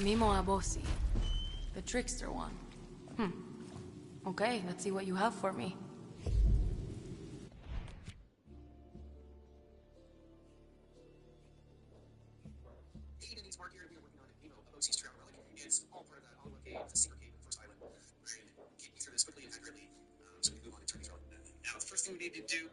Mimo Abosi. The trickster one. Okay, let's see what you have for me. Aiden needs Mark here to be working on it. Mimo Abosi's travel relic is all part of that Onwa cave, the secret cave in the first island. And get you through this quickly and accurately so we can move on to turning relic. Now, the first thing we need to do.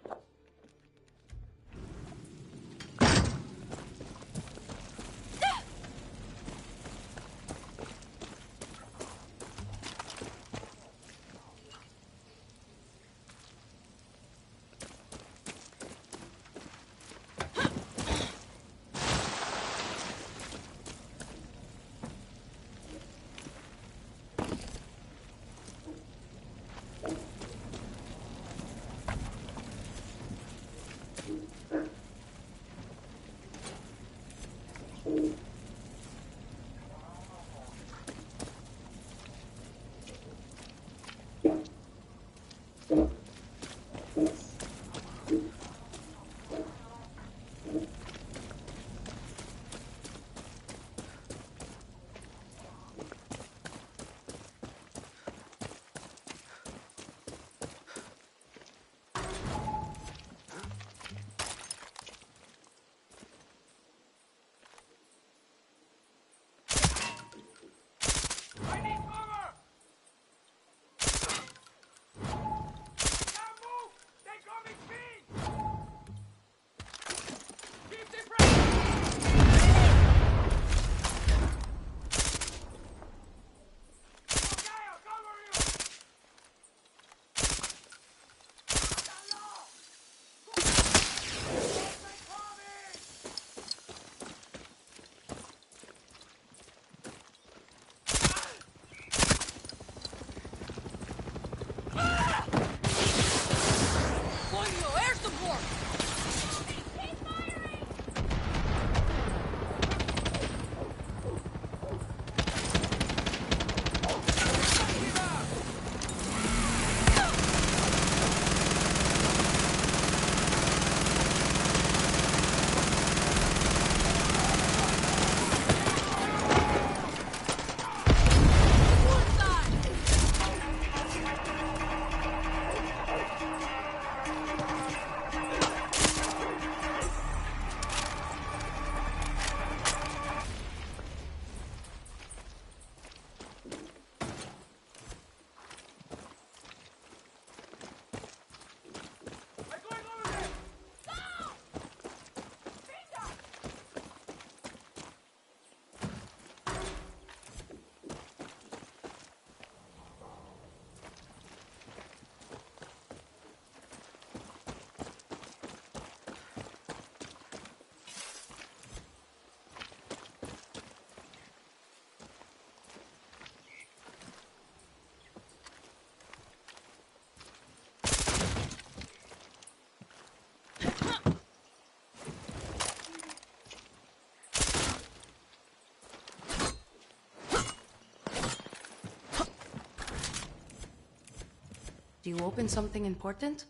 Do you open something important?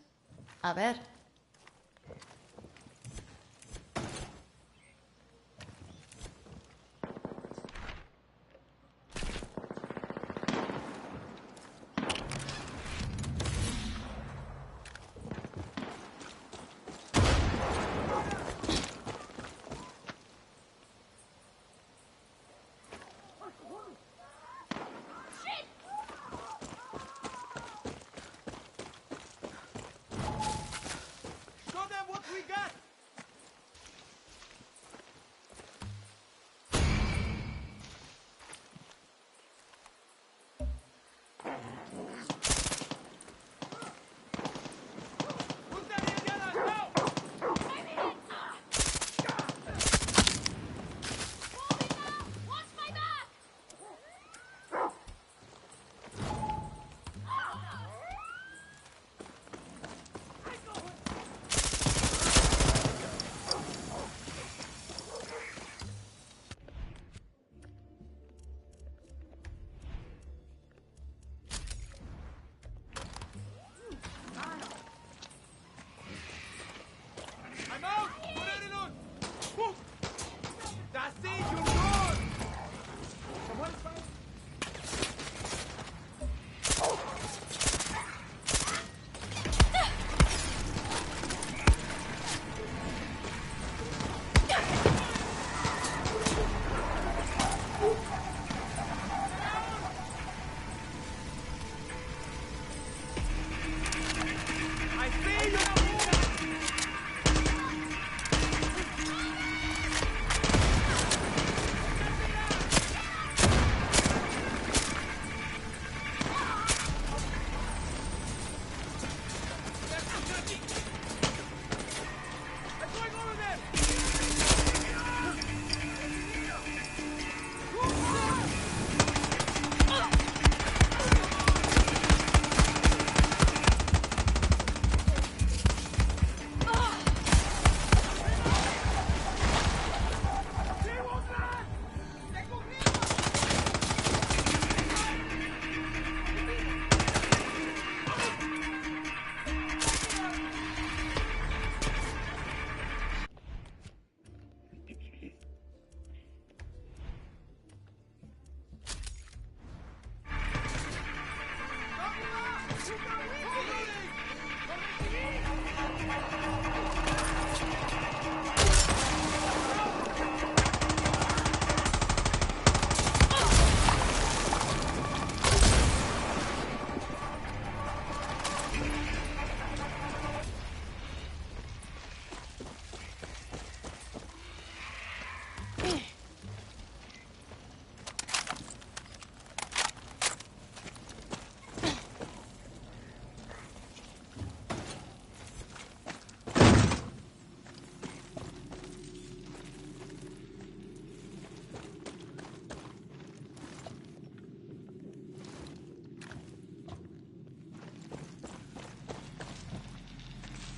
A ver.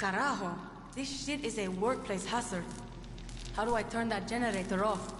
Carajo, this shit is a workplace hazard. How do I turn that generator off?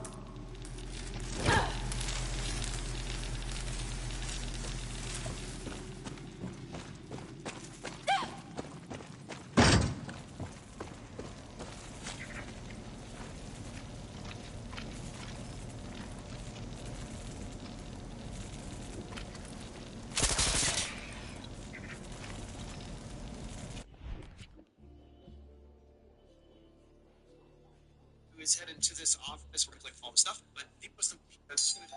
Who is headed to this office? We're gonna collect all the stuff, but it was that's gonna be.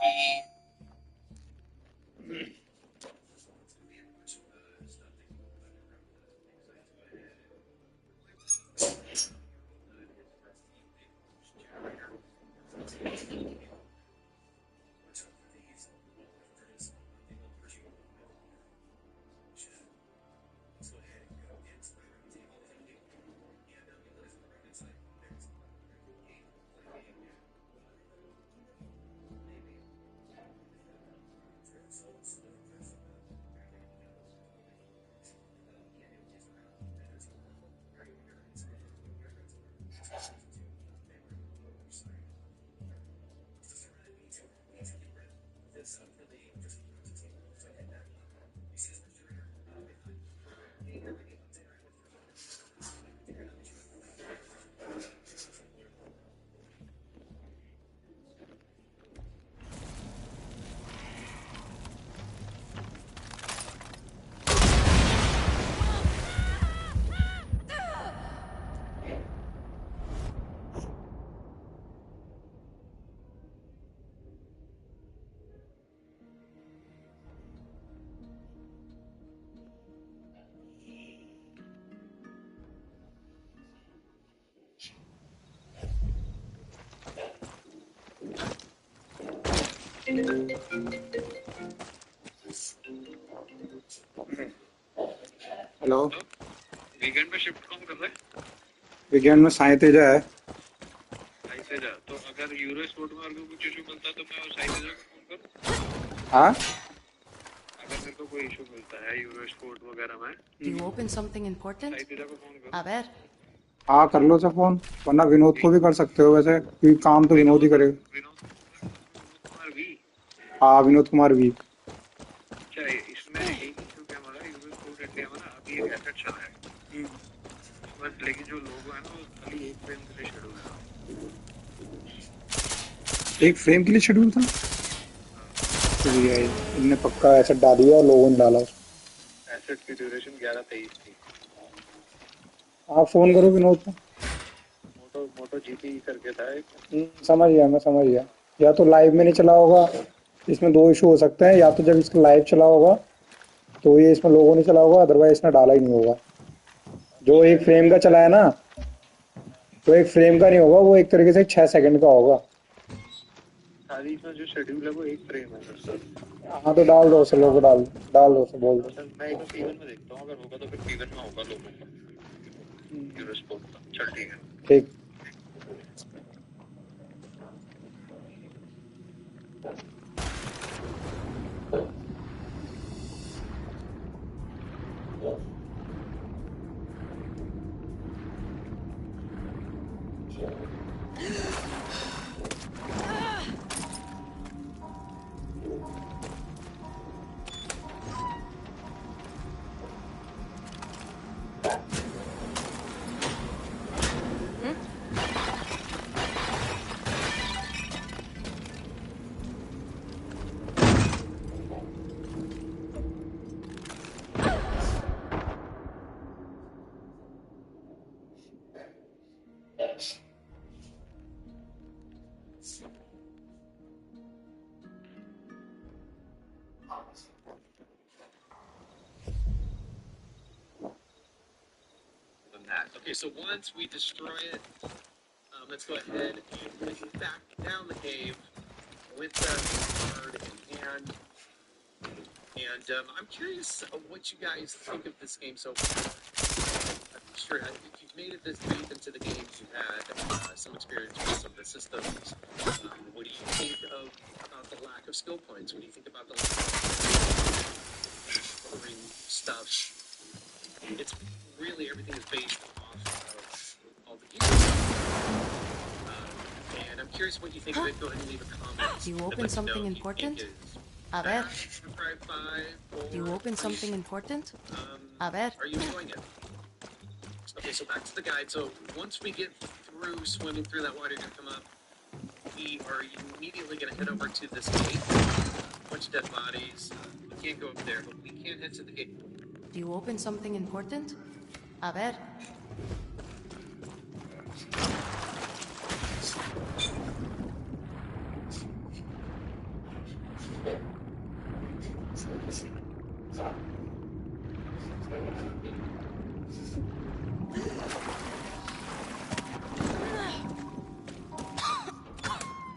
Hello. Weekend में shift कौन कर रहा है? Weekend में साई तेजा है। साई तेजा तो अगर euro sport में और कुछ इशू मिलता है तो मैं साई तेजा को फोन करूं? हाँ, अगर मेरे को कोई इशू मिलता है यूरो स्पोर्ट वगैरह में, Do you open something important? Sai Teja को फोन करूं? A ver. हाँ कर लो सब फोन, वरना विनोद को भी कर सकते हो वैसे, क्योंकि काम तो विनोद ही करेगा। विनोद कुमार वी। हाँ, विनोद कुमार भी। अच्छा, इसमें एक इशू क्या हमारा यूरो स्पोर्ट इंडिया में ना अभी एक एसेट चला है, बट लेकिन जो लोगो है ना वो खाली एक फ्रेम के लिए शेड्यूल था। एक फ्रेम के लिए शेड्यूल था तो ये इनने पक्का ऐसा डाल दिया और लोगों ने डाला। एसेट की ड्यूरेशन 11-23 थी। आप फोन करो विनोद को। मोटो जीपी करके था एक। समझ गया, मैं समझ गया। या तो लाइव में नहीं चला होगा, इसमें दो इशू हो सकते हैं, या तो जब इसका लाइव चला होगा तो ये इसमें लोगों ने चला होगा, अदरवाइज इसने डाला ही नहीं होगा। जो एक फ्रेम का चला है ना, तो एक फ्रेम का नहीं होगा, वो एक तरीके से 6 सेकंड का होगा। सारी इसमें जो शेड्यूल है वो एक फ्रेम है सर। हाँ तो डाल दो उसे, लोगो डाल डाल दो उसे, बोल दो। सर मैं एक बार पीवन में देखता हूँ, अगर होगा तो फिर पीवन में होगा लोगों का यूरो स्पोर्ट का। चल ठीक है। ठीक। Okay, so once we destroy it, let's go ahead and head back down the cave with the card in hand. And I'm curious what you guys think of this game so far. I'm sure if you've made it this deep into the games, you've had some experience with some of the systems. What do you think about the lack of skill points? What do you think about the lack of scoring stuff? It's really everything is based I'm curious what you think of it. Go ahead and leave a comment. Do you I'd open like to know something if you important? think it's A ver. bad, Far Cry 5, Do you or open something important? A ver. are you enjoying it? Okay, so back to the guide. So once we get through swimming through that water, you're gonna come up. We are immediately gonna head over to this gate. Bunch of dead bodies. We can't go up there, but we can head to the gate. Do you open something important? A ver.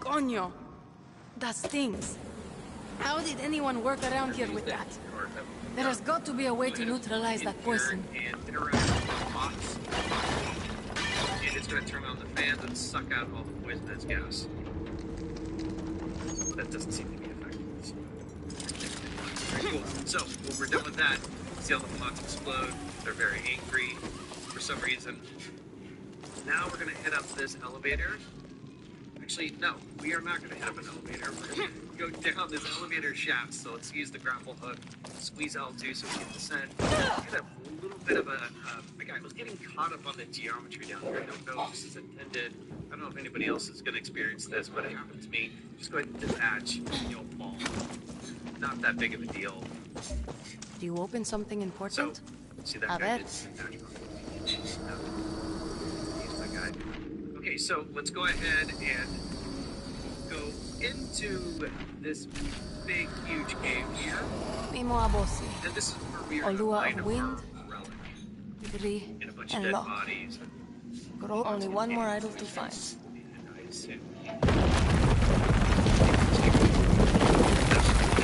Coño! That stings. How did anyone work around here with that? There has got to be a way to neutralize that poison. And interact with the box. And it's going to turn on the fans and suck out all the poisonous gas. That doesn't seem to be effective. Very cool. So, when we're done with that, see how the pots explode. They're very angry for some reason. Now we're going to head up this elevator. Actually, no, we are not going to head up an elevator. We're going to go down this elevator shaft. So let's use the grapple hook, squeeze L2 so we can descend. Get a little bit of a... I was getting caught up on the geometry down here. I don't know if this is intended. I don't know if anybody else is going to experience this, but it happened to me. Just go ahead and detach and you'll fall. Not that big of a deal. Do you open something So, important? see that A guy ver. did detach. He's my guy. Okay, so let's go ahead and go into this big, huge cave here. Mimo Abosi. And this is where we are Olua going to of find wind, a relic Debris, and a bunch of and dead lock. bodies. Growth. Only one more idol to find. And I assume. Okay,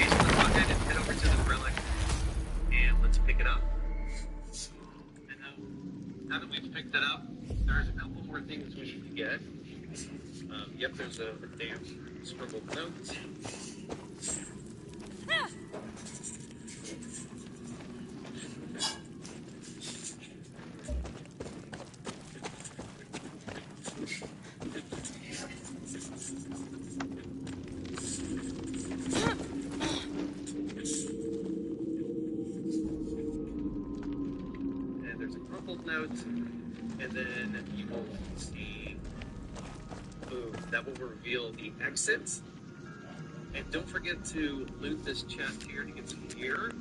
so let's go ahead and head over to the relic and let's pick it up. And now that we've picked it up, there's a couple more things we need to get. Yep, there's a damn scribbled note. And there's a crumpled note, and then you will see, boom, that will reveal the exit. And don't forget to loot this chest here to get some gear.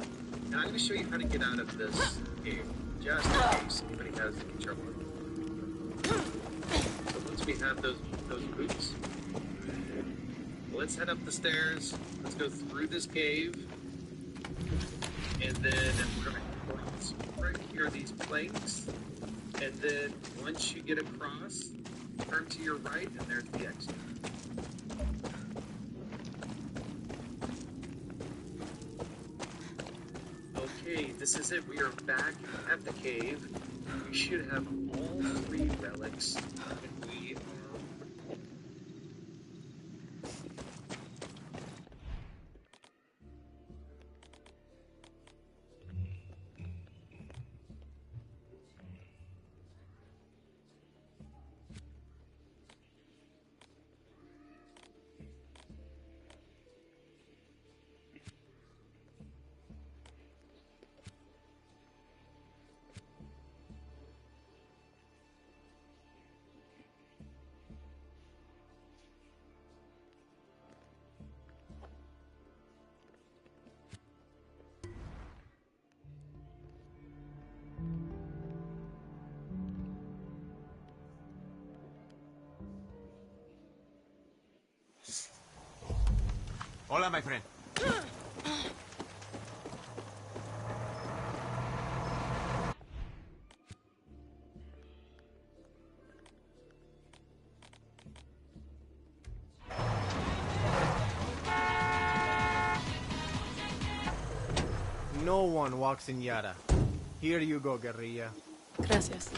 And I'm going to show you how to get out of this cave, just in case anybody has any trouble. So once we have those boots, let's head up the stairs. Let's go through this cave. And then we're going to cross right here these planks. And then once you get across, turn to your right, and there's the exit. Okay, this is it. We are back at the cave. We should have all 3 relics. And we are... Hola, my friend. No one walks in Yara. Here you go, guerrilla. Gracias.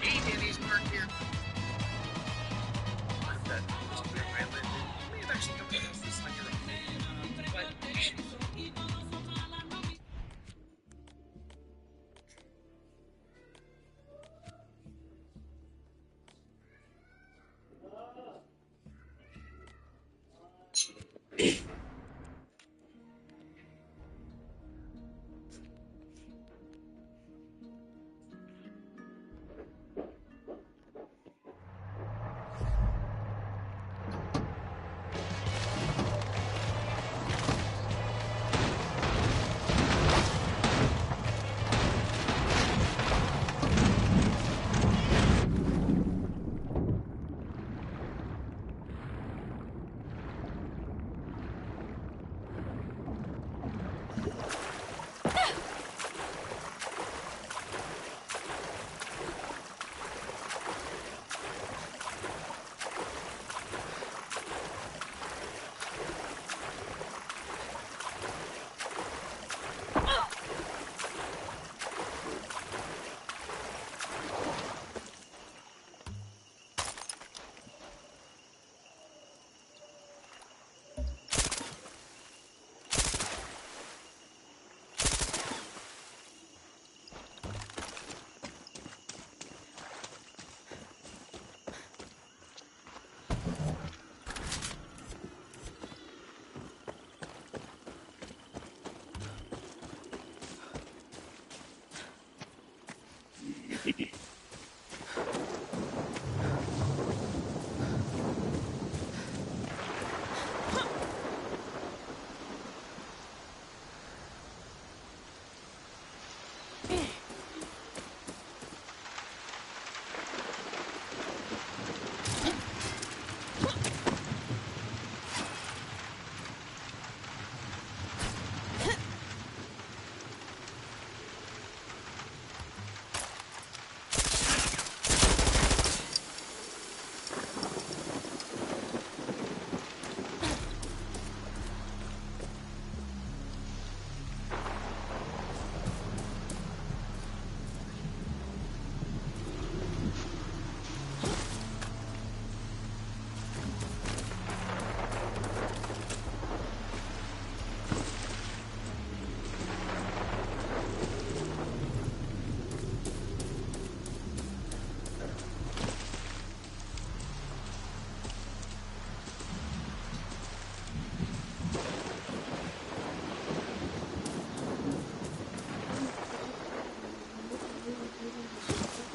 Hey, Danny's Mark here. I'm that Mr. Island. You may have actually come across this on your own. But you should...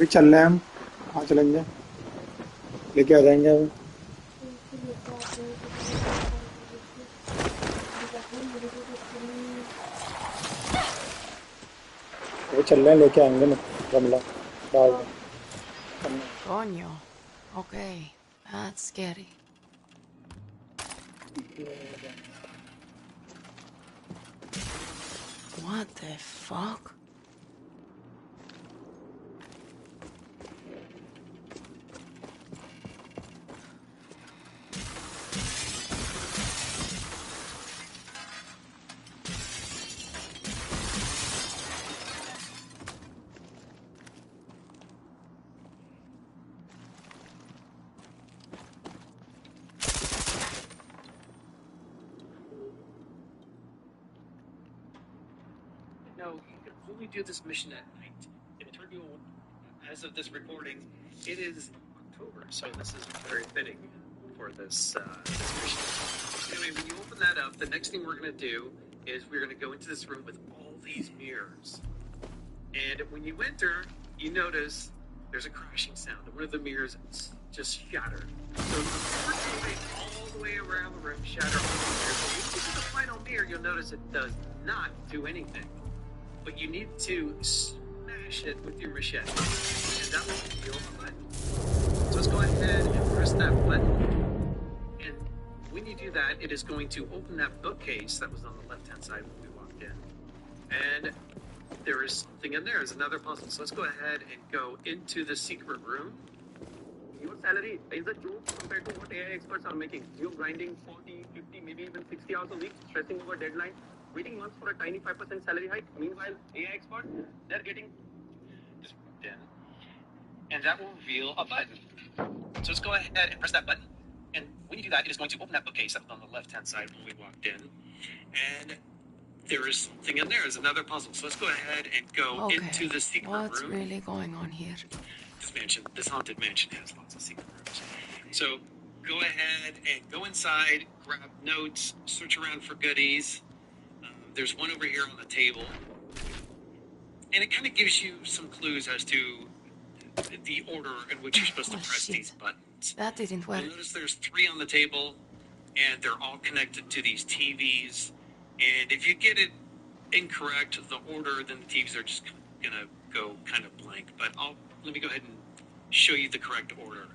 अभी चल रहे हैं हम। कहाँ चलेंगे? लेके आ जाएंगे अभी। अभी चल रहे हैं, लेके आएंगे ना गमला डाल दो। Coño. Okay, that's scary. What the fuck? No, you can only do this mission at night. In Turbio, as of this recording, it is October, so this is very fitting for this mission. Anyway, when you open that up, the next thing we're going to do is we're going to go into this room with all these mirrors. And when you enter, you notice there's a crashing sound. One of the mirrors just shattered. So work your way all the way around the room, shatter all the mirrors. When you get to the final mirror, you'll notice it does not do anything. But you need to smash it with your machete, and that will reveal a button. So let's go ahead and press that button. And when you do that, it is going to open that bookcase that was on the left-hand side when we walked in. And there is something in there. There's another puzzle. So let's go ahead and go into the secret room. Your salary is a joke compared to what AI experts are making. You're grinding 40, 50, maybe even 60 hours a week, stressing over deadlines, waiting months for a tiny 5% salary hike. Meanwhile, AI experts, they're getting just in. And that will reveal a button. So let's go ahead and press that button. And when you do that, it is going to open that bookcase that was on the left-hand side when we walked in. And there is something in there. There's another puzzle. So let's go ahead and go into the secret room. What's really going on here? This mansion, this haunted mansion, has lots of secret rooms. So go ahead and go inside, grab notes, search around for goodies. There's one over here on the table. And it kind of gives you some clues as to the order in which you're supposed to press these buttons. That didn't work. You'll notice there's 3 on the table, and they're all connected to these TVs. And if you get it incorrect, the order, then the TVs are just going to go kind of blank. But let me go ahead and show you the correct order.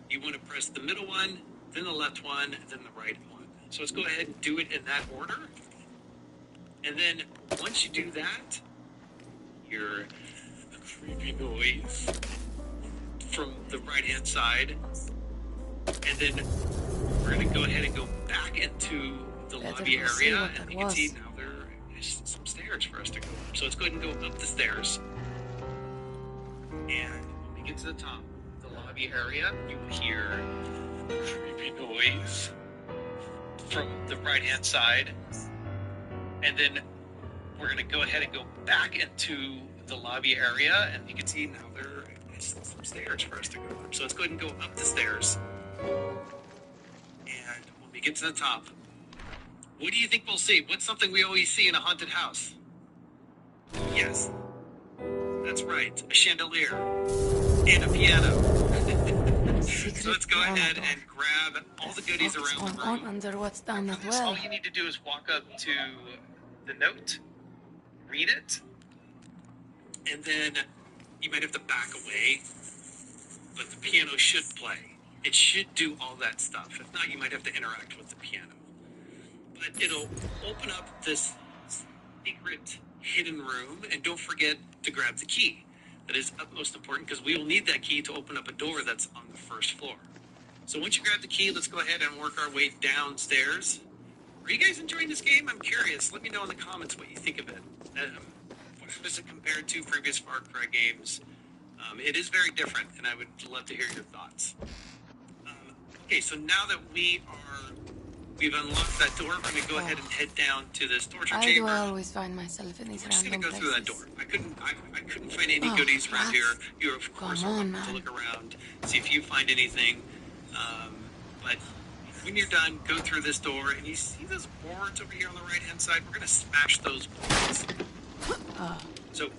You want to press the middle one, then the left one, then the right one. So let's go ahead and do it in that order. And then once you do that, hear a creepy noise from the right-hand side. And then we're going to go ahead and go back into the lobby area. And you can see now there is some stairs for us to go up. So let's go ahead and go up the stairs. And when we get to the top of the lobby area, you will hear a creepy noise from the right-hand side. And then we're going to go ahead and go back into the lobby area. And you can see now there is some stairs for us to go up. So let's go ahead and go up the stairs. And when we get to the top, what do you think we'll see? What's something we always see in a haunted house? Yes, That's right, a chandelier and a piano. Secret So let's go piano ahead door. and grab all the goodies What's around the going on room. under what's down that For this, well? all you need to do is walk up to the note, read it, and then you might have to back away, but the piano should play. It should do all that stuff. If not, you might have to interact with the piano. But it'll open up this secret hidden room, and don't forget to grab the key. That is utmost important because we will need that key to open up a door that's on the first floor. So once you grab the key, let's go ahead and work our way downstairs. Are you guys enjoying this game? I'm curious. Let me know in the comments what you think of it. How does it compare to previous Far Cry games? It is very different, and I would love to hear your thoughts. Okay, so now that we've unlocked that door, we're going to go ahead and head down to this torture Why do chamber. I always find myself in these We're just random going to go through that places? door. I couldn't find any Oh, goodies around here. rats. You're of course Come on, welcome to man. look around, see if you find anything. But when you're done, go through this door, and you see those boards over here on the right-hand side. We're going to smash those boards. So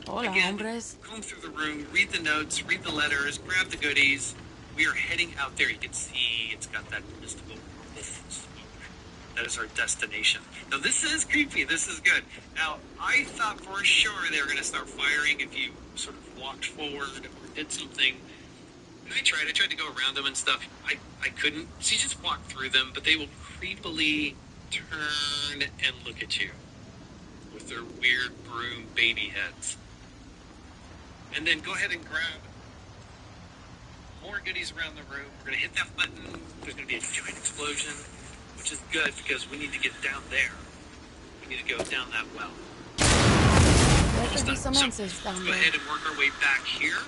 Hola, again, hombres. comb through the room, read the notes, read the letters, grab the goodies. We are heading out there. You can see it's got that mystical purple smoke. That is our destination. Now, this is creepy. This is good. Now, I thought for sure they were going to start firing if you sort of walked forward or did something. And I tried to go around them and stuff. I couldn't. So you just walk through them, but they will creepily turn and look at you with their weird broom baby heads. And then go ahead and grab more goodies around the room. We're going to hit that button. There's going to be a giant explosion, which is good because we need to get down there. We need to go down that well. There could be So, some answers down go there. ahead and work our way back here.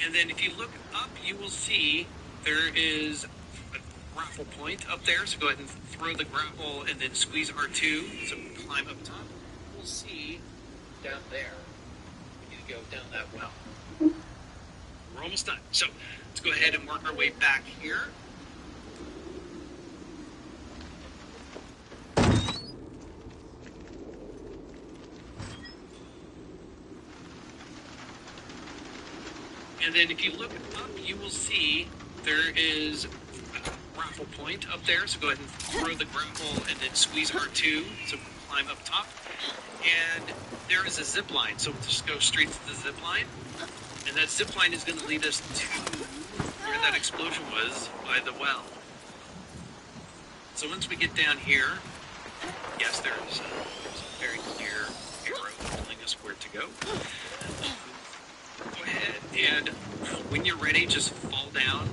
And then if you look up, you will see there is a grapple point up there. So go ahead and throw the grapple and then squeeze R2. So climb up top. We'll see down there. We need to go down that well. We're almost done. So let's go ahead and work our way back here. And then if you look up, you will see there is a grapple point up there. So go ahead and throw the grapple and then squeeze R2. So climb up top. And there is a zip line. So we'll just go straight to the zip line. And that zip line is going to lead us to where that explosion was by the well. So once we get down here, yes, there's a very clear arrow telling us where to go. Go ahead and when you're ready, just fall down.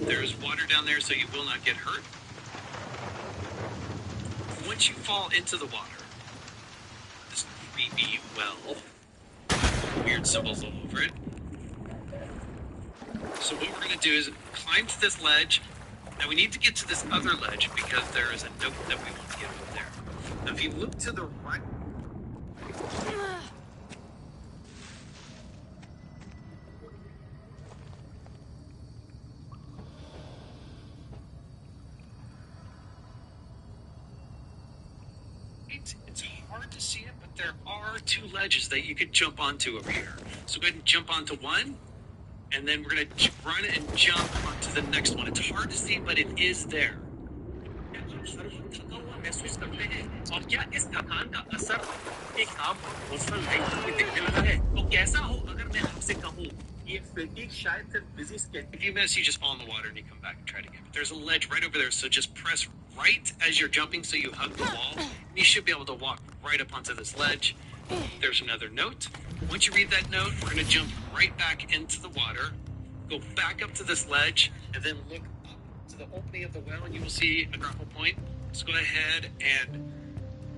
There's water down there, so you will not get hurt. Once you fall into the water, this creepy well, weird symbols all over it. So what we're going to do is climb to this ledge. Now we need to get to this other ledge because there is a note that we want to get from there. Now if you look to the right, it's hard to see it, but there are two ledges that you could jump onto over here. So go ahead and jump onto one, and then we're going to run and jump onto the next one. It's hard to see, but it is there. महसूस करते हैं और क्या इस थकान का असर एक आप पर्सनल लाइफ में दिखने लगा है तो कैसा हो अगर मैं आपसे कहूं ये फैटिग शायद सिर्फ busy schedule A few minutes, you just fall in the water and you come back and try it again. But there's a ledge right over there, so just press right as you're jumping so you hug the wall. You should be able to walk right up onto this ledge. There's another note. Once you read that note, we're going to jump right back into the water, go back up to this ledge, and then look up to the opening of the well, and you will see a grapple point. So go ahead and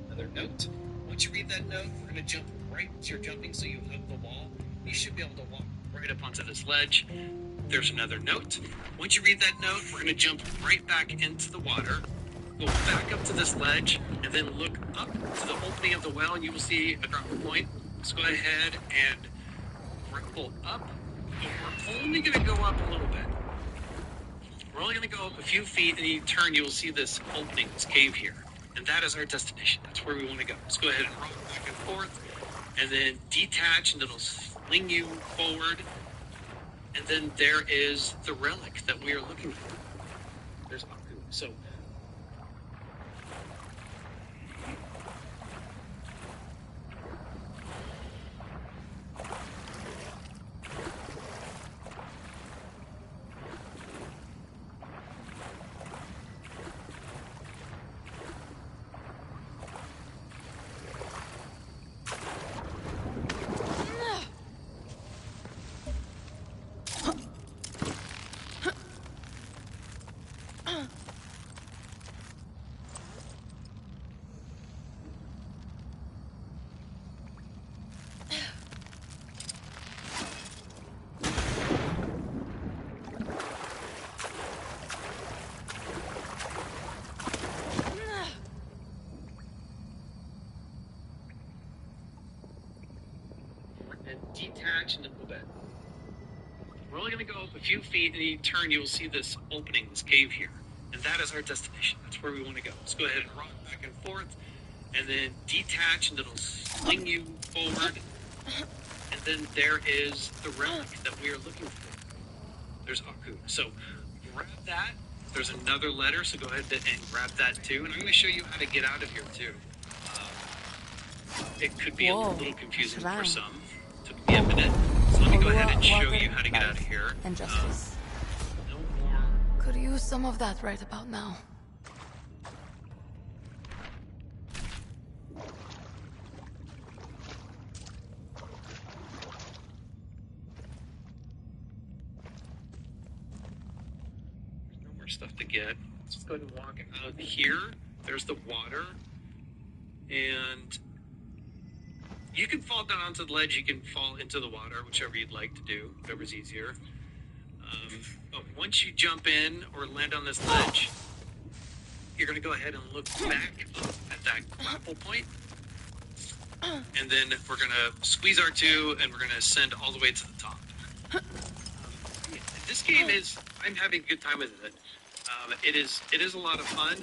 another note. Once you read that note, we're going to jump right as you're jumping so you hug the wall. You should be able to walk right up onto this ledge. There's another note. Once you read that note, we're going to jump right back into the water, go back up to this ledge, and then look up to the opening of the well, and you will see a grapple point. So go ahead and grapple up. But we're only going to go up a little bit. We're only going to go up a few feet, and you turn, you will see this opening, this cave here. And that is our destination. That's where we want to go. Let's go ahead and roll back and forth. and then detach, and it'll sling you forward. And then there is the relic that we are looking for. There's Aku. So and detach and then move it. We're only going to go up a few feet, and you turn, you will see this opening, this cave here. And that is our destination. That's where we want to go. Let's go ahead and rock back and forth, and then detach, and it'll sling you forward. And then there is the relic that we are looking for. There's Aku. So grab that. There's another letter, so go ahead and grab that too. And I'm going to show you how to get out of here too. It could be Whoa, a little confusing for shrine. some. Took me a minute. So let me go ahead and Olua, show water, you how to get out of life, here. and justice. No more. Could use some of that right about now. There's no more stuff to get. Let's just go ahead and walk out here. There's the water. And you can fall down onto the ledge. You can fall into the water, whichever you'd like to do, whatever's easier. But once you jump in or land on this ledge, you're going to go ahead and look back up at that grapple point. And then we're going to squeeze R2 and we're going to ascend all the way to the top. This game is, I'm having a good time with it. It is a lot of fun.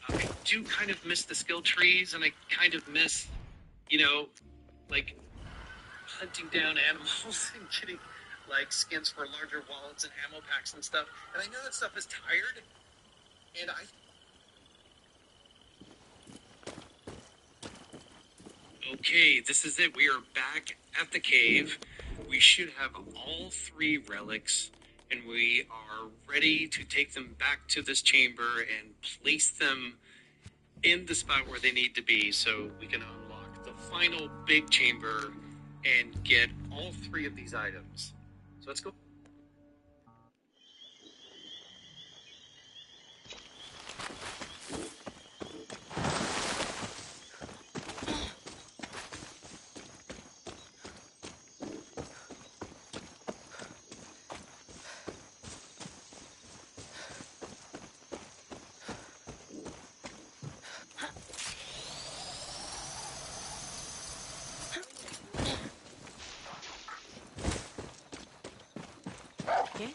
I do kind of miss the skill trees, and I kind of miss, like hunting down animals and getting like skins for larger wallets and ammo packs and stuff. And I know that stuff is tired, and Okay, this is it. We are back at the cave. We should have all 3 relics, and we are ready to take them back to this chamber and place them in the spot where they need to be so we can unlock the final big chamber and get all 3 of these items. So let's go. Okay.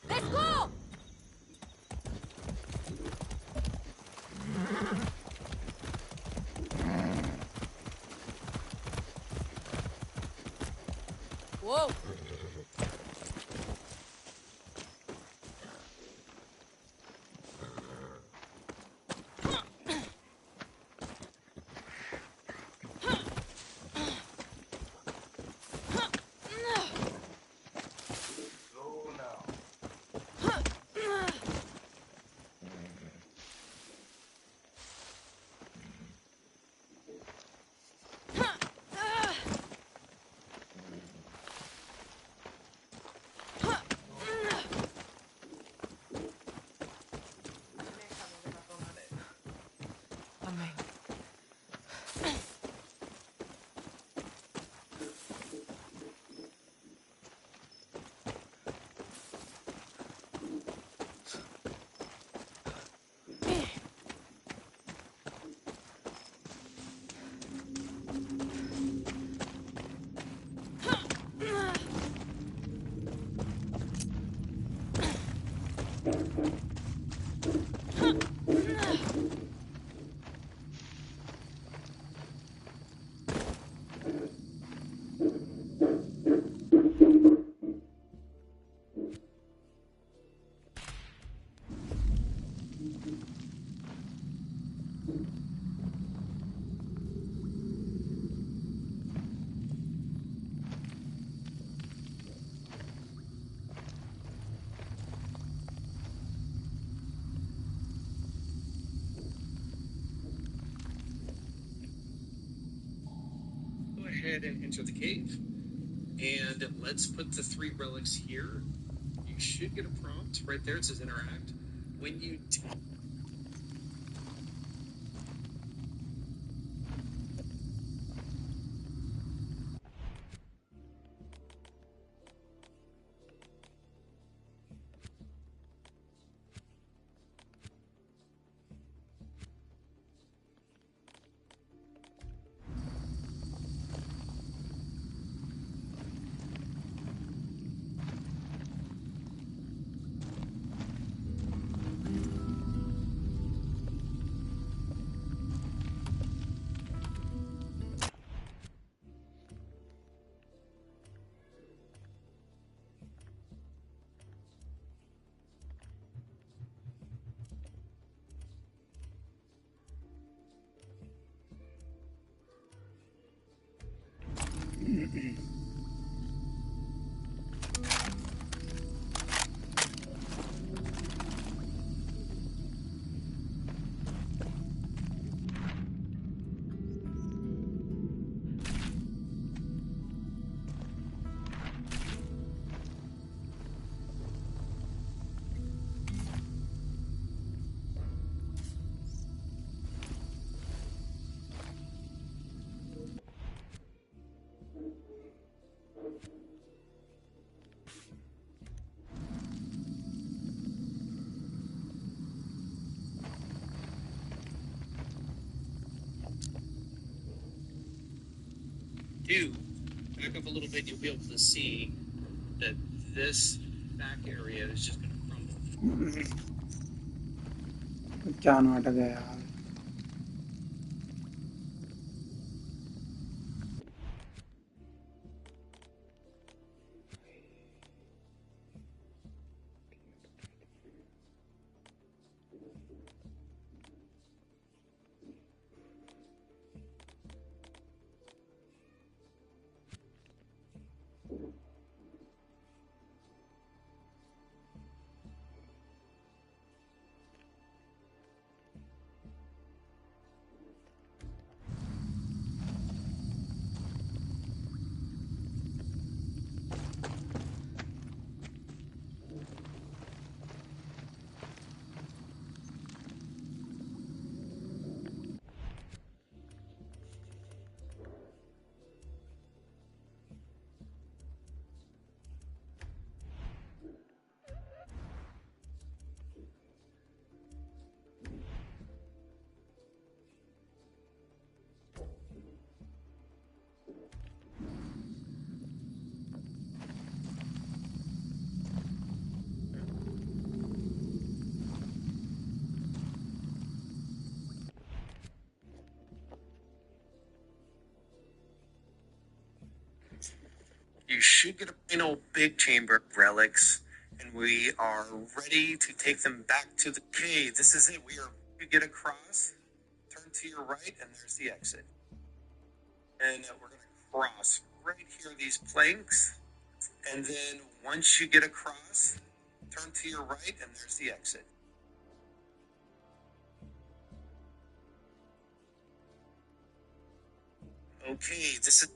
Let's go! Whoa! ahead and enter the cave. And let's put the 3 relics here. You should get a prompt right there. It says interact. When you do back up a little bit, you'll be able to see that this back area is just going to crumble. क्या नाटक है यार. You should get a plain old big chamber of relics, and we are ready to take them back to the cave. This is it. You get across, turn to your right, and there's the exit. And we're going to cross right here, these planks. And then once you get across, turn to your right, and there's the exit. Okay, this is...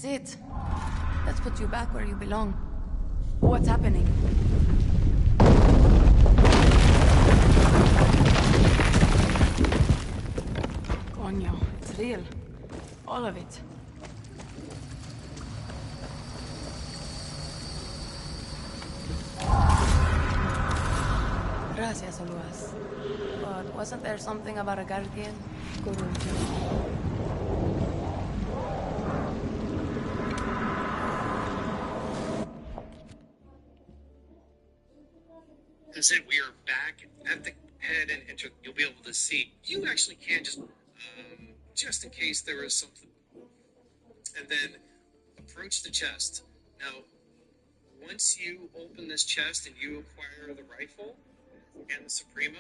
That's it. Let's put you back where you belong. What's happening? Coño, it's real. All of it. Gracias, Oluas. But wasn't there something about a guardian? Guru. As I said, we are back at the head and enter. You'll be able to see. You actually can just in case there is something, and then approach the chest. Now, once you open this chest and you acquire the rifle and the Supremo,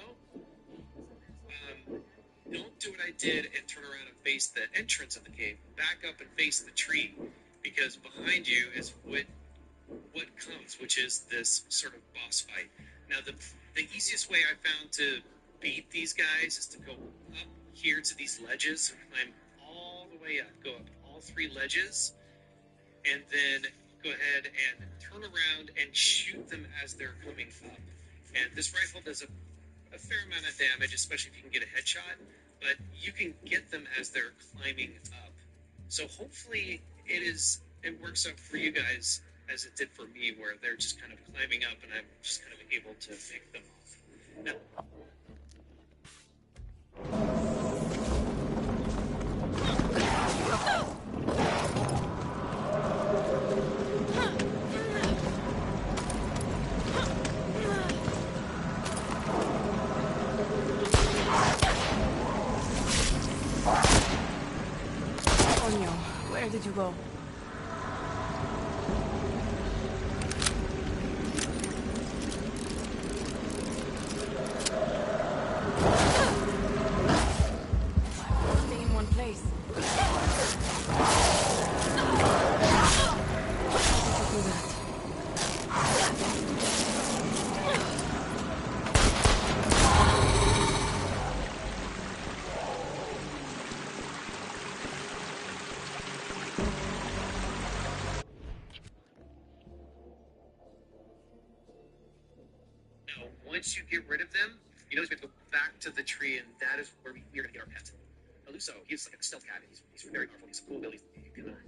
don't do what I did and turn around and face the entrance of the cave. Back up and face the tree, because behind you is what comes, which is this sort of boss fight. Now, the easiest way I found to beat these guys is to go up here to these ledges, climb all the way up, go up all 3 ledges, and then go ahead and turn around and shoot them as they're coming up. And this rifle does a fair amount of damage, especially if you can get a headshot, but you can get them as they're climbing up. So hopefully it works out for you guys as it did for me, where they're just kind of climbing up and I'm just kind of able to pick them off. Now, Coño, where did you go? Stay in one place. How did you do that? Now, once you get rid of them, you notice we have to go back to the tree, and that is where we're going to get our pet. Aluso, he's like a stealth cat. He's very powerful. He's cool abilities. You can unlock.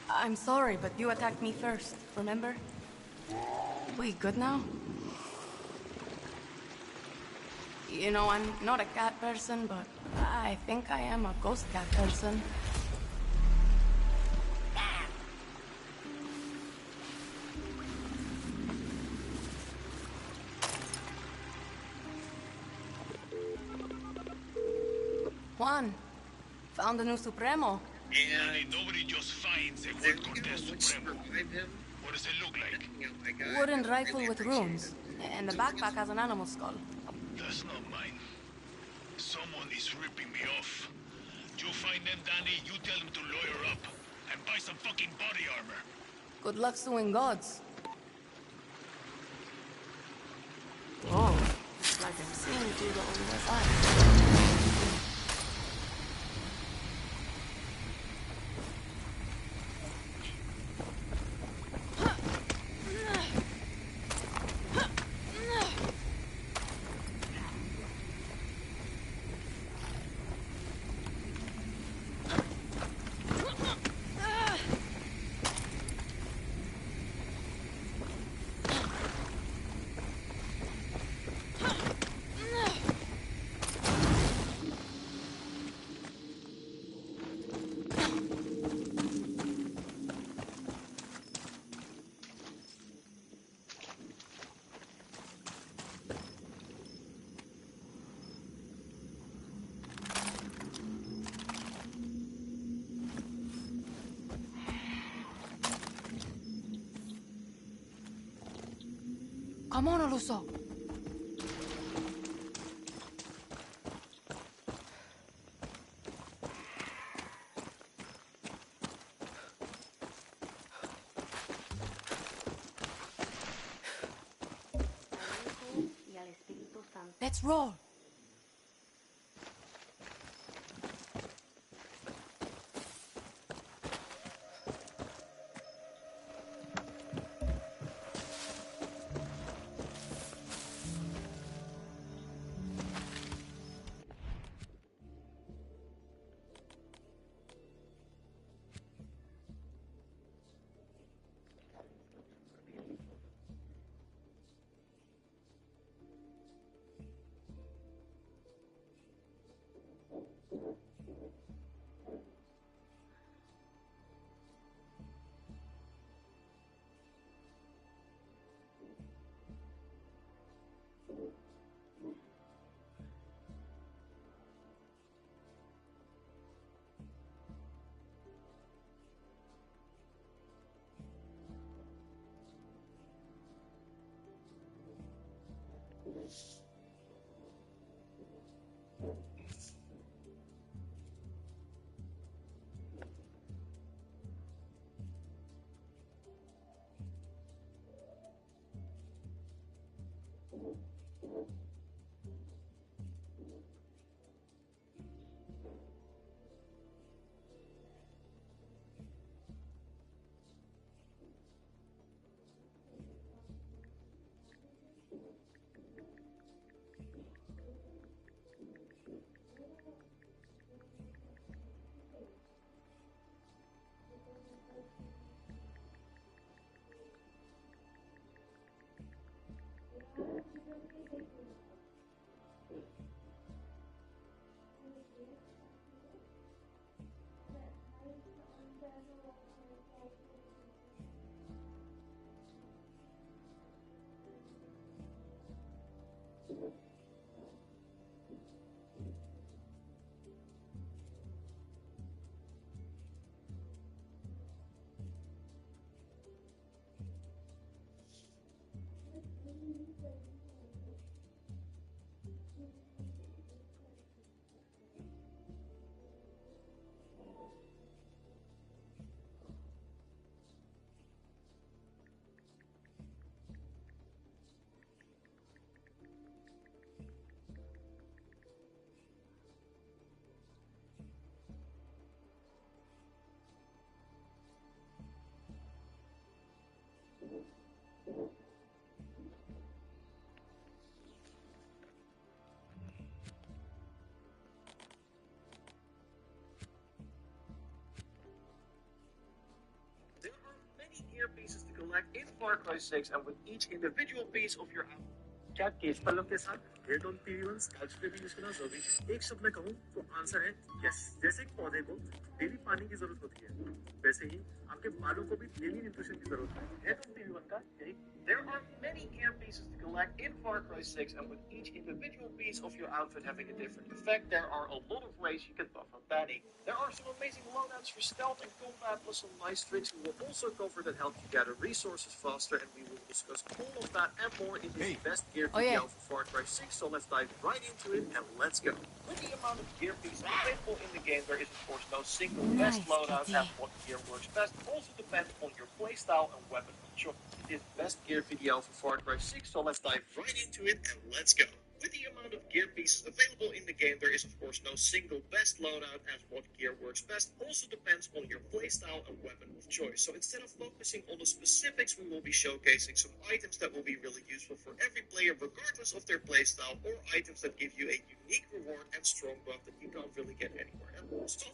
I'm sorry, but you attacked me first, remember? We good now? You know, I'm not a cat person, but I think I am a ghost cat person. Juan, found a new Supremo. And Nobody just finds a there Juan we go. Cortez Once you Supremo. revive him, What does it look like? you know, my guy, Wooden I rifle really with appreciate runes. it. And the backpack has an animal skull. That's not mine. Someone is ripping me off. You find them, Danny, you tell them to lawyer up and buy some fucking body armor. Good luck suing gods. Whoa, it's like I'm seeing through the Oliver's eyes. Come on, Aluso. Let's roll. There are many gear pieces to collect in Far Cry 6, and with each individual piece of your outfit. क्या case Pallav के साथ head on P one scouts पे भी use करना जरूरी है? एक शब्द में कहूँ तो आंसर है यस। जैसे एक पौधे को डेली पानी की जरूरत होती है, वैसे ही आपके बालों को भी डेली न्यूट्रिशन की जरूरत है। हेड ऑन पी1 का यही। There are many gear pieces to collect in Far Cry 6, and with each individual piece of your outfit having a different effect, there are a lot of ways you can buff up Danny. There are some amazing loadouts for stealth and combat, plus some nice tricks we will also cover that help you gather resources faster, and we will discuss all of that and more in this best gear video for Far Cry 6, so let's dive right into it and let's go. With the amount of gear pieces available in the game, there is of course no single best loadout, and what gear works best also depends on your playstyle and weapon of choice. This best gear video for Far Cry 6, so let's dive right into it and let's go. With the amount of gear pieces available in the game, there is of course no single best loadout, as what gear works best also depends on your playstyle and weapon of choice. So instead of focusing on the specifics, we will be showcasing some items that will be really useful for every player regardless of their playstyle, or items that give you a unique reward and strong buff that you can't really get anywhere else. So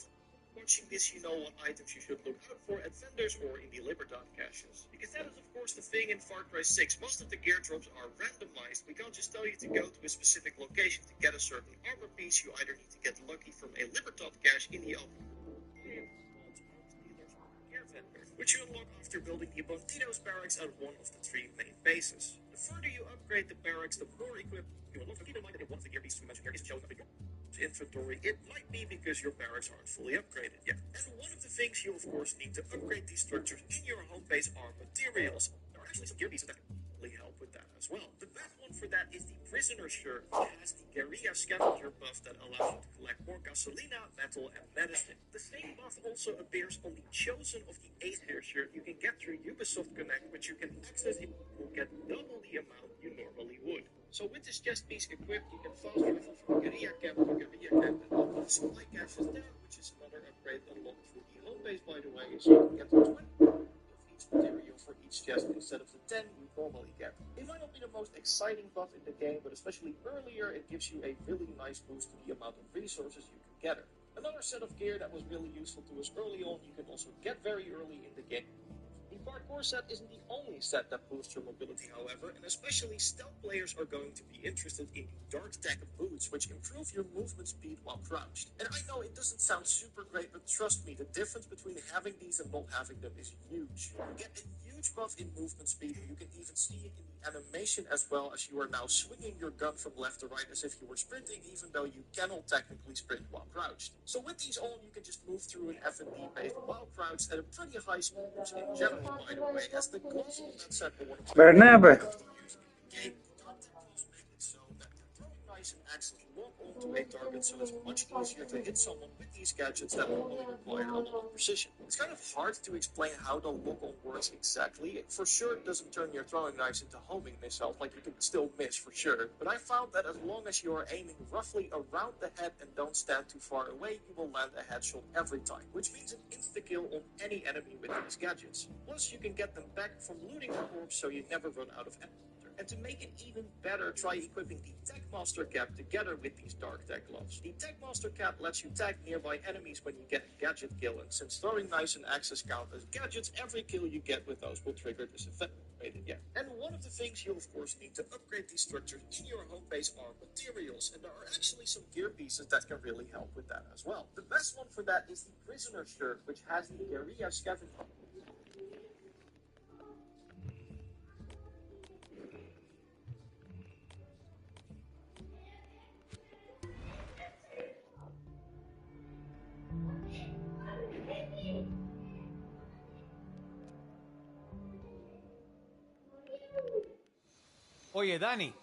watching this, you know what items you should look out for at vendors or in the Libertad caches. Because that is of course the thing in Far Cry 6. Most of the gear drops are randomized. We can't just tell you to go to a specific location to get a certain armor piece. You either need to get lucky from a Libertad cache in the open, which you unlock after building the Bandidos barracks at one of the 3 main bases. The further you upgrade the barracks, the more equipped you unlock. Keep in mind that if one of the gear pieces we mentioned here isn't showing up in your inventory, it might be because your barracks aren't fully upgraded yet. And one of the things you of course need to upgrade these structures in your home base are materials. There are actually some gear pieces that really help with that as well. The best one for that is the Prisoner shirt, which has the Guerrilla Scavenger buff that allows you to collect more gasolina, metal, and medicine. The same buff also appears on the Chosen of the Aether shirt you can get through Ubisoft Connect, which you can access if you will get double the amount you normally would. So with this chest piece equipped, you can fast travel from guerrilla camp to guerrilla camp and unlock supply caches there, which is another upgrade unlocked through the home base, by the way, so you can get the 20 of each material for each chest instead of the 10 you normally get. It might not be the most exciting buff in the game, but especially earlier, it gives you a really nice boost to the amount of resources you can gather. Another set of gear that was really useful to us early on, you can also get very early in the game. The parkour set isn't the only set that boosts your mobility, however, and especially stealth players are going to be interested in the Dark Tech boots, which improve your movement speed while crouched. And I know it doesn't sound super great, but trust me, the difference between having these and not having them is huge. You get a huge buff in movement speed, and you can even see it in the animation as well, as you are now swinging your gun from left to right as if you were sprinting, even though you cannot technically sprint while crouched. So with these on, you can just move through an F&D base while crouched at a pretty high speed, which in general, by the way, as the gloves on that set are one of my बैठना है यहाँ पे game, gloves make it so that they're throwing nice and axes lock onto a target, so it's much easier to hit someone with these gadgets that normally require a lot of precision. It's kind of hard to explain how the lock-on works exactly. It for sure doesn't turn your throwing knives into homing missiles, like you can still miss for sure. But I found that as long as you are aiming roughly around the head and don't stand too far away, you will land a headshot every time, which means an insta-kill on any enemy with these gadgets. Plus, you can get them back from looting the corpse, so you never run out of ammo. And to make it even better, try equipping the Techmaster Cap together with these Dark Tech gloves. The Techmaster Cap lets you tag nearby enemies when you get a gadget kill, and since throwing knives and axes count as gadgets, every kill you get with those will trigger this effect. And one of the things you'll of course need to upgrade these structures in your home base are materials, and there are actually some gear pieces that can really help with that as well. The best one for that is the Prisoner Shirt, which has the Guerrilla Scavenger. Oye, Dani.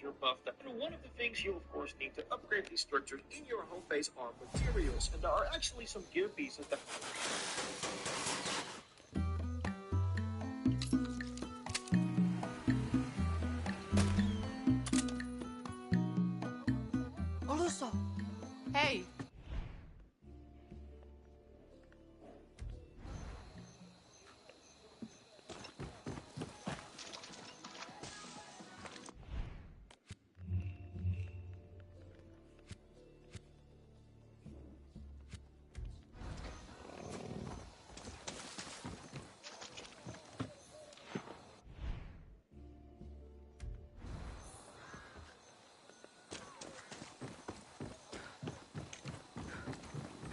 Your buff that. And one of the things you of course need to upgrade these structures in your home base are materials, and there are actually some gear pieces that Oluso! Hey!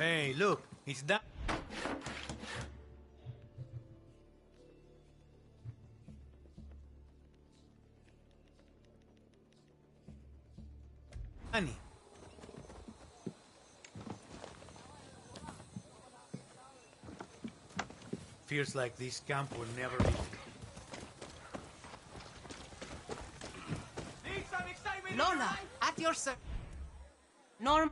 Hey, look, it's Dani. Feels like this camp will never be. Lola, at your service. Norm.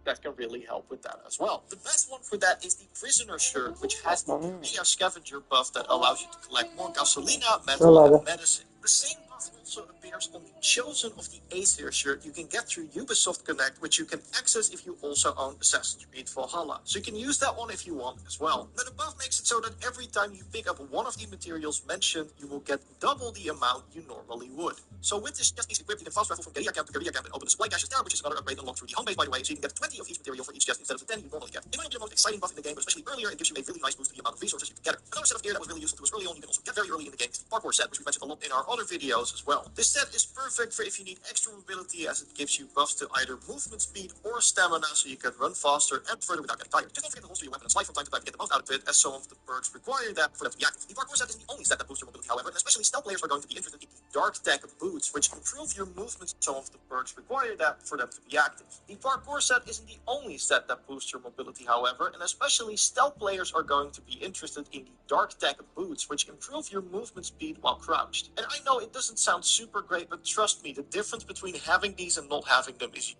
that can really help with that as well. The best one for that is the Prisoner Shirt, which has the Guerrilla Scavenger buff that allows you to collect more gasolina, metal, and medicine. The same buff also appears on the Chosen of the Aesir shirt you can get through Ubisoft Connect, which you can access if you also own Assassin's Creed Valhalla. So you can use that one if you want as well. But above makes it so that every time you pick up one of the materials mentioned, you will get double the amount you normally would. So with this chest piece equipped, you can fast travel from Guerrilla Camp to Guerrilla Camp and open the supply caches there, which is another upgrade unlocked through the home base, by the way, so you can get 20 of each material for each chest instead of the 10 you normally get. It might not be the most exciting buff in the game, but especially earlier, it gives you a really nice boost to the amount of resources you can gather. Another set of gear that was really useful to us early on, you can also get very early in the game, is the parkour set, which we mentioned a lot in our other videos as well. This set is perfect for if you need extra mobility, as it gives you buffs to either movement speed or stamina, so you can run faster and further without getting tired. Just don't forget to holster your weapon and slide from time to time to get the most out of it, as some of the perks require that for them to be active. The parkour set isn't the only set that boosts your mobility, however, and especially stealth players are going to be interested in the Dark Tech boots, which improve your movement. Some of the perks require that for them to be active. The parkour set isn't the only set that boosts your mobility, however, and especially stealth players are going to be interested in the Dark Tech boots, which improve your movement speed while crouched. And I know it doesn't sound super great, but trust me, the difference between having these and not having them is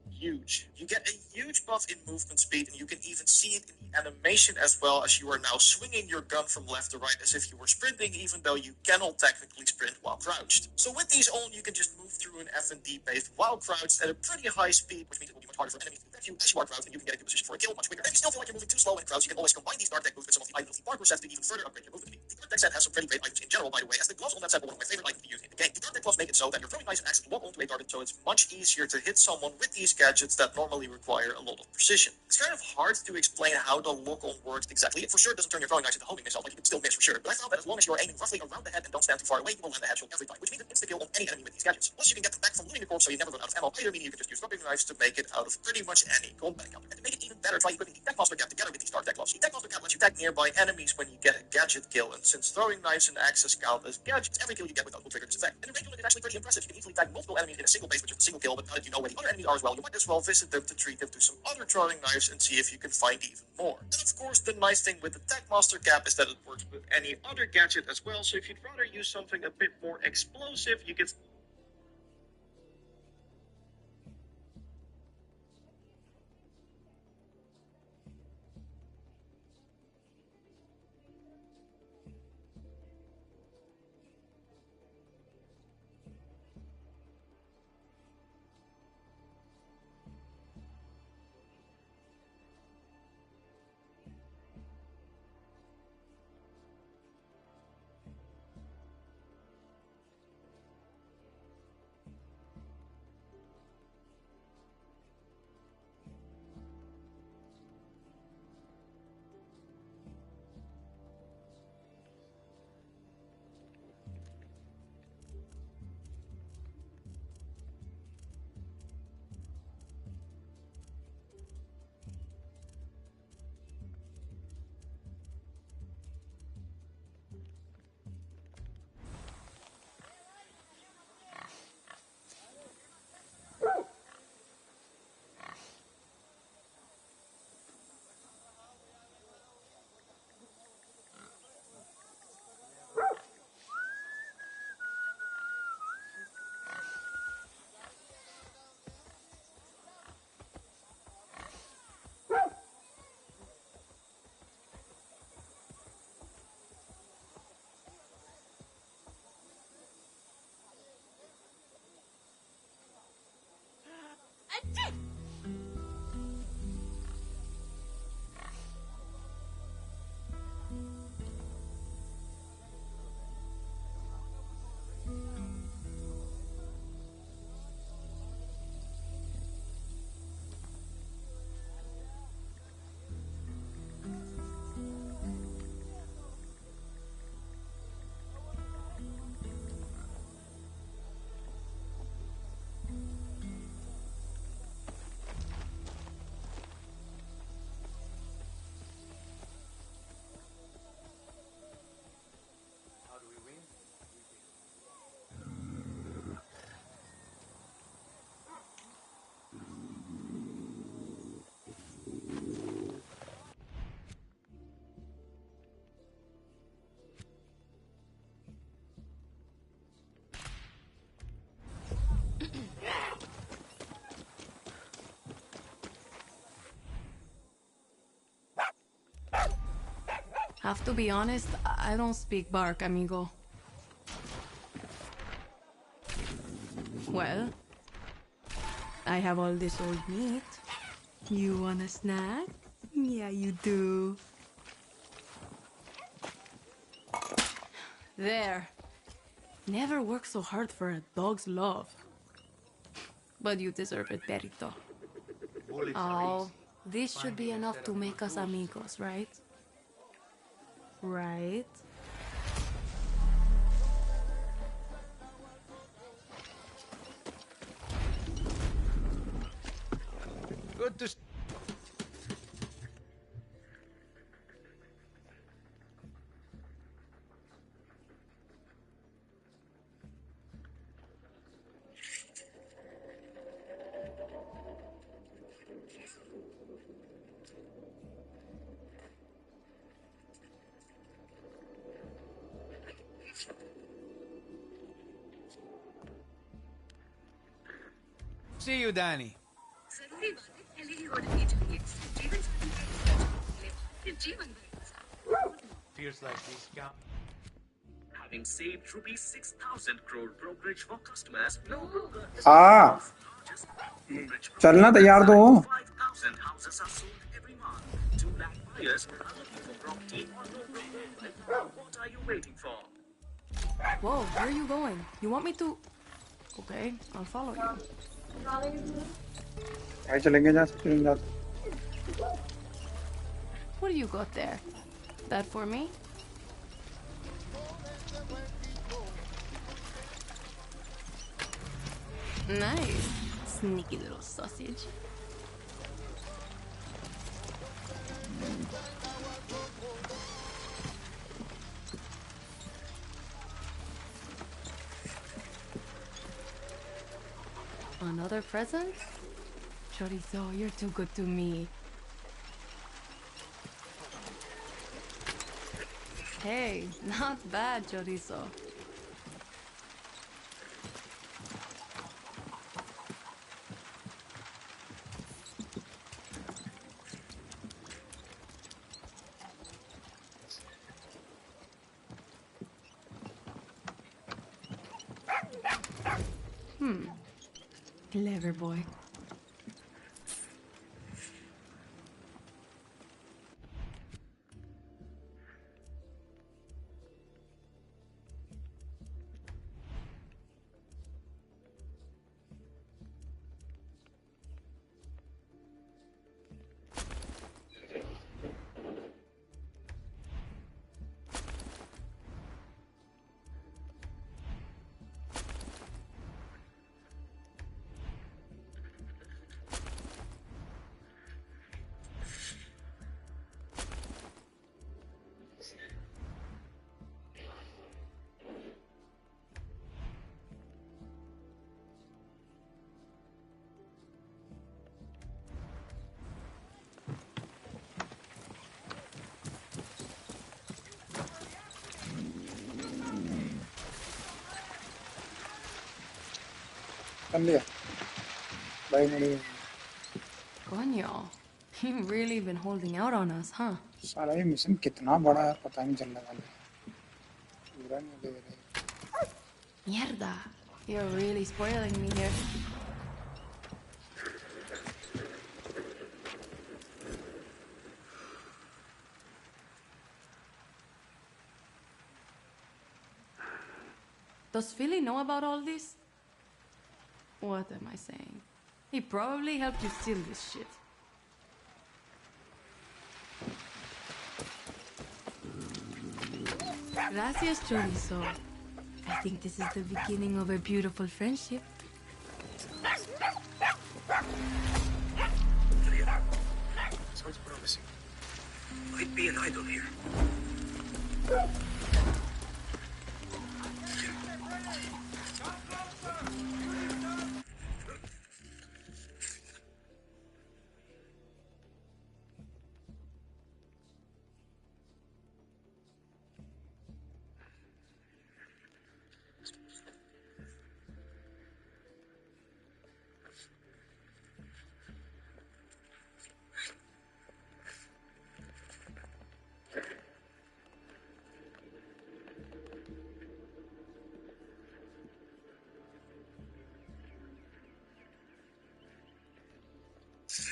huge. You get a huge buff in movement speed, and you can even see it in the animation as well, as you are now swinging your gun from left to right as if you were sprinting, even though you cannot technically sprint while crouched. So with these on, you can just move through an F&D base while crouched at a pretty high speed, which means it will be much harder for enemies to detect you as you are crouched, and you can get a good position for a kill much quicker. If you still feel like you're moving too slow when crouched, you can always combine these Dark Tech boots with some of the items of the parkour set to even further upgrade your movement speed. The Dark Tech set has some pretty great items in general, by the way, as the gloves on that set are one of my favorite items to use in the game. The Dark Tech gloves make it so that you're throwing knives and axes to lock onto a target, so it's much easier to hit someone with these gadgets that normally require a lot of precision. It's kind of hard to explain how the lock-on works exactly. It for sure doesn't turn your throwing knives into homing missiles, like you can still miss for sure. But I found that as long as you are aiming roughly around the head and don't stand too far away, you will land the headshot every time, which means an insta-kill on any enemy with these gadgets. Plus, you can get them back from looting the corpse, so you never run out of ammo either, meaning you can just use rubbing knives to make it out of pretty much any combat encounter. And to make it even better, try equipping the Techmaster Cap together with these Dark Tech gloves. The Techmaster Cap lets you tag nearby enemies when you get a gadget kill, and since throwing knives and axes count as gadgets, every kill you get with those will trigger this effect. And the range limit is actually pretty impressive. You can easily tag multiple enemies in a single base with just a single kill, but now that you know where the other enemies are as well, you might as well visit them to treat them to some other throwing knives and see if you can find even more. And of course, the nice thing with the Techmaster Cap is that it works with any other gadget as well, so if you'd rather use something a bit more explosive, you can Have to be honest, I don't speak bark, amigo. Well, I have all this old meat. You want a snack? Yeah, you do. There. Never worked so hard for a dog's love. But you deserve it, Perito. Oh, this should be enough to make us amigos, right? Right? Good to... See you, Danny. जरूरी बातें पहले ही हो रही चाहिए जीवन साथी के जीवन भर Feels like these count. Having saved rupees 6,000 crore brokerage for customers, no broker is हाँ largest brokerage. चलना तैयार तो हो 5,000 houses are sold every month. 2 lakh buyers are looking for property on no broker. What are you waiting for? Whoa, where are you going? You want me to... Okay, I'll follow you. भाई चलेंगे जा सकते हैं जा What do you got there? That for me? Nice. Sneaky little sausage. Another present? Chorizo, you're too good to me. Hey, not bad, Chorizo. Clever boy. कर लिया भाई नहीं Coño, you've really been holding out on us, huh? साला ये mission कितना बड़ा है पता नहीं चलने वाला पूरा नहीं दे रहे Mierda, you're really spoiling me here. Does Philly know about all this? What am I saying? He probably helped you steal this shit. Gracias, Chorizo. I think this is the beginning of a beautiful friendship. Sounds promising. Might be an idol here. So,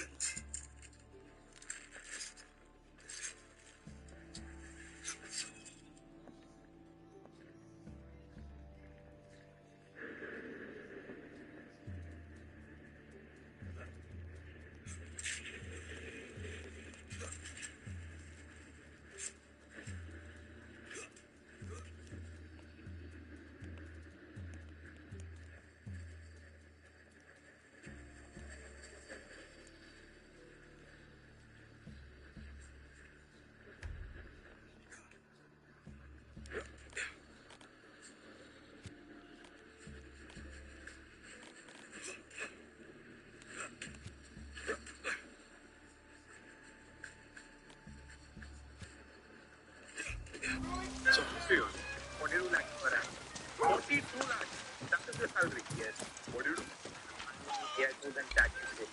Mr. Yun, what do you like per annum? 42 lakhs. That is your salary. Yes. What do you do? AI tools and ChatGPT.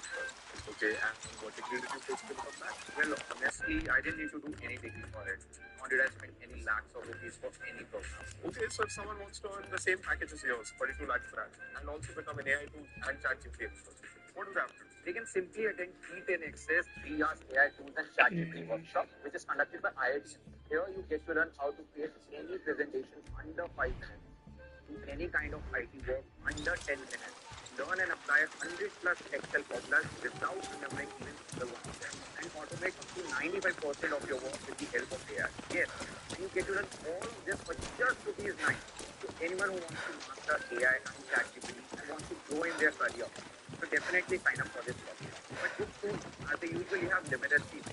Okay, and what degree did you take to become that? Well, honestly, I didn't need to do any degree for it. Nor did I spend any lakhs of rupees for any program. Okay, so if someone wants to earn the same package as yours, 42 lakhs per annum, and also become an AI tool and ChatGPT expert, what do they have to do? They can simply attend E10 Access 3 hours AI tools and ChatGPT workshop, which is conducted by IIT. Here you get to learn how to create any presentation under 5 minutes, do any kind of IT work under 10 minutes, learn and apply 100 plus Excel formulas without remembering even single one of them, and automate up to 95% of your work with the help of AI. Yes, and you get to learn all of this for just rupees 9. So anyone who wants to master AI and ChatGPT and wants to grow in their career, so definitely sign up for this program. But good soon, as they usually have limited seats.